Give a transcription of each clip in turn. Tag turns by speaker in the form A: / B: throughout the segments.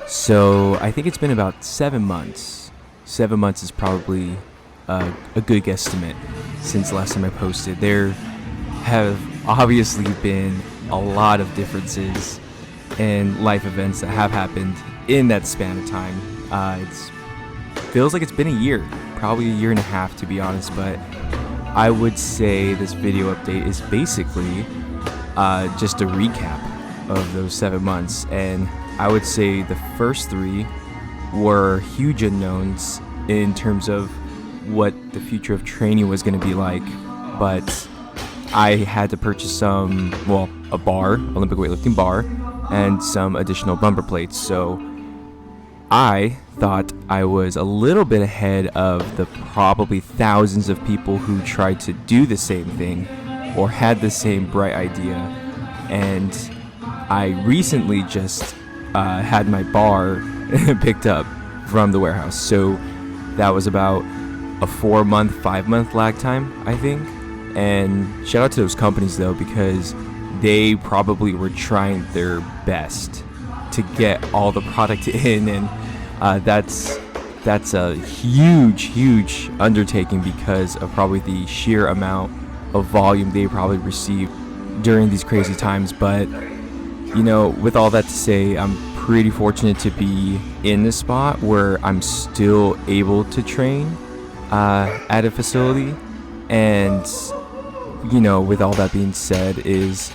A: So I think it's been about 7 months. 7 months is probably a good guesstimate since the last time I posted. There have obviously been a lot of differences and life events that have happened in that span of time. It feels like it's been a year, probably a year and a half to be honest, but I would say this video update is basically just a recap of those 7 months. And I would say the first three were huge unknowns in terms of what the future of training was going to be like, but I had to purchase a bar, Olympic weightlifting bar, and some additional bumper plates. So I thought I was a little bit ahead of the probably thousands of people who tried to do the same thing or had the same bright idea. And I recently just had my bar picked up from the warehouse. So that was about a 5-month lag time, I think. And shout out to those companies though, because they probably were trying their best to get all the product in, and that's a huge undertaking because of probably the sheer amount of volume they probably received during these crazy times. But with all that to say, I'm pretty fortunate to be in the spot where I'm still able to train at a facility. And with all that being said, is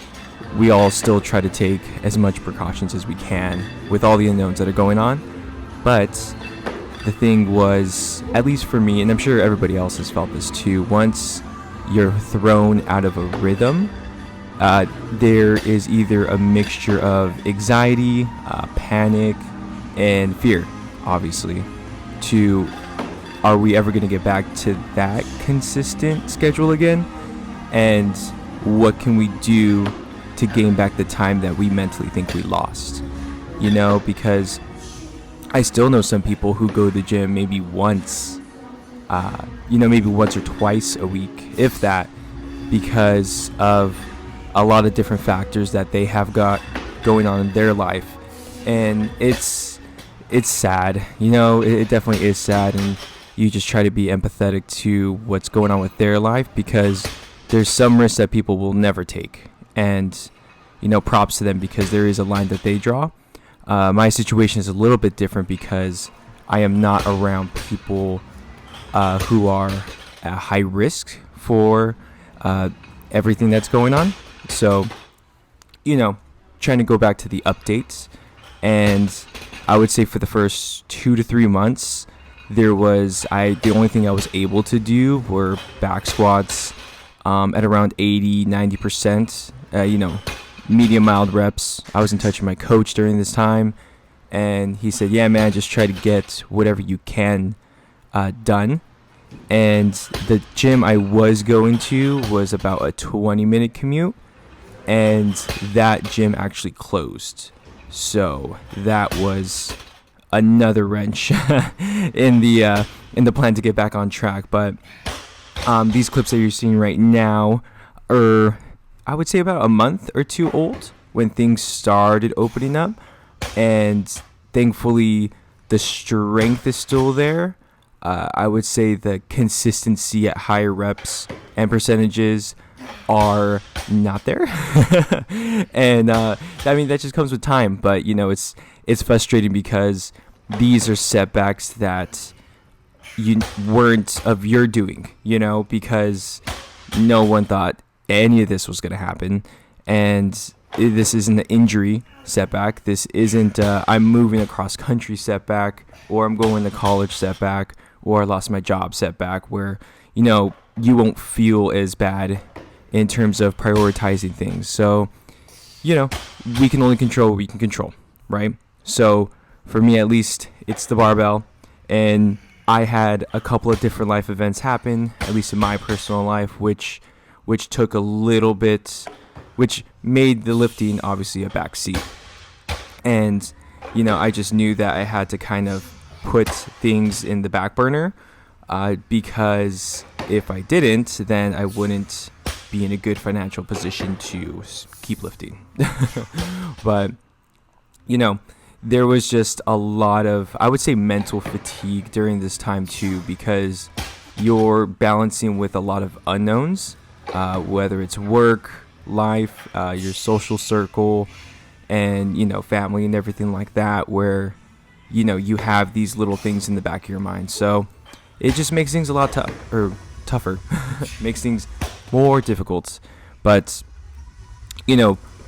A: we all still try to take as much precautions as we can with all the unknowns that are going on. But the thing was, at least for me, and I'm sure everybody else has felt this too, once you're thrown out of a rhythm, there is either a mixture of anxiety, panic, and fear, obviously, to are we ever going to get back to that consistent schedule again? And what can we do to gain back the time that we mentally think we lost? Because I still know some people who go to the gym maybe once or twice a week, if that, because of a lot of different factors that they have got going on in their life. And it's sad, it definitely is sad. And you just try to be empathetic to what's going on with their life, because there's some risks that people will never take. And, props to them, because there is a line that they draw. My situation is a little bit different because I am not around people who are at high risk for everything that's going on. So, trying to go back to the updates. And I would say for the first 2 to 3 months, the only thing I was able to do were back squats at around 80-90%, medium mild reps. I was in touch with my coach during this time, and he said, yeah man, just try to get whatever you can done. And the gym I was going to was about a 20-minute commute, and that gym actually closed. So that was another wrench in the plan to get back on track. But these clips that you're seeing right now are, I would say, about a month or two old when things started opening up. And thankfully, the strength is still there. I would say the consistency at higher reps and percentages are not there. And that just comes with time. But it's frustrating because these are setbacks that you weren't of your doing, because no one thought any of this was going to happen. And this isn't an injury setback. This isn't I'm moving across country setback, or I'm going to college setback, or I lost my job setback, where you won't feel as bad in terms of prioritizing things. So we can only control what we can control, right? So for me, at least, it's the barbell. And I had a couple of different life events happen, at least in my personal life, which took a little bit, which made the lifting obviously a backseat. And I just knew that I had to kind of put things in the back burner, because if I didn't, then I wouldn't be in a good financial position to keep lifting. But there was just a lot of, I would say, mental fatigue during this time too, because you're balancing with a lot of unknowns, whether it's work, life, your social circle, and family and everything like that, where you have these little things in the back of your mind. So it just makes things a lot tougher, makes things more difficult. But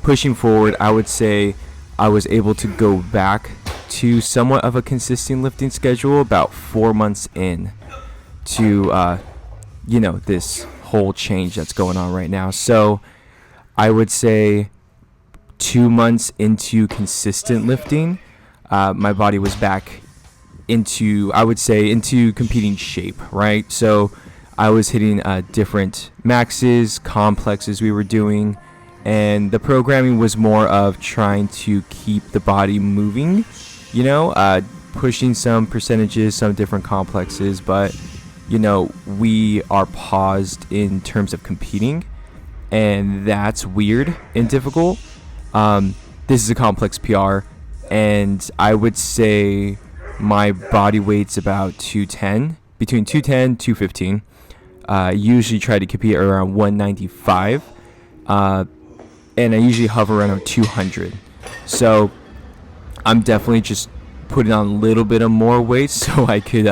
A: pushing forward, I would say I was able to go back to somewhat of a consistent lifting schedule about 4 months in to this whole change that's going on right now. So I would say 2 months into consistent lifting, my body was back into competing shape, right? So I was hitting different maxes, complexes we were doing, and the programming was more of trying to keep the body moving, pushing some percentages, some different complexes, but we are paused in terms of competing, and that's weird and difficult. This is a complex PR, and I would say my body weight's about 210, between 210 215. I usually try to compete around 195, and I usually hover around 200. So I'm definitely just putting on a little bit of more weight so I could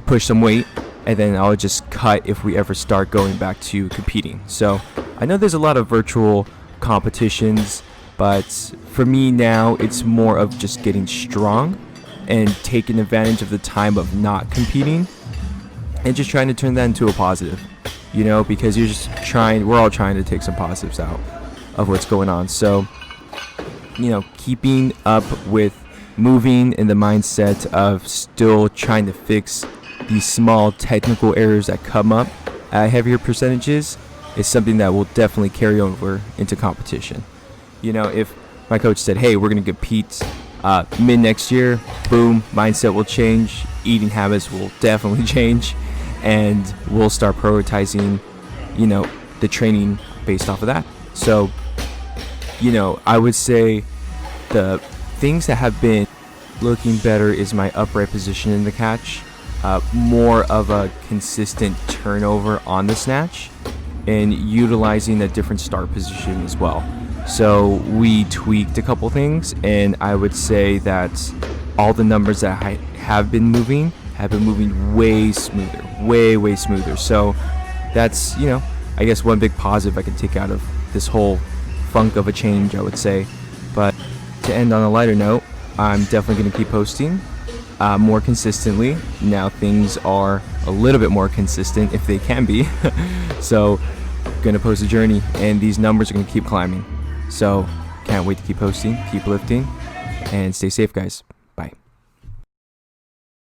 A: push some weight, and then I'll just cut if we ever start going back to competing. So I know there's a lot of virtual competitions, but for me now it's more of just getting strong and taking advantage of the time of not competing and just trying to turn that into a positive, because we're all trying to take some positives out of what's going on. So keeping up with moving in the mindset of still trying to fix these small technical errors that come up at heavier percentages is something that will definitely carry over into competition. If my coach said, hey, we're going to compete mid next year, boom, mindset will change, eating habits will definitely change, and we'll start prioritizing the training based off of that. So I would say the things that have been looking better is my upright position in the catch, more of a consistent turnover on the snatch, and utilizing a different start position as well. So we tweaked a couple things, and I would say that all the numbers that I have been moving way smoother, way smoother. So that's I guess one big positive I can take out of this whole funk of a change, I would say. But to end on a lighter note, I'm definitely going to keep posting more consistently. Now things are a little bit more consistent, if they can be. So going to post a journey, and these numbers are going to keep climbing. So can't wait to keep posting, keep lifting, and stay safe, guys.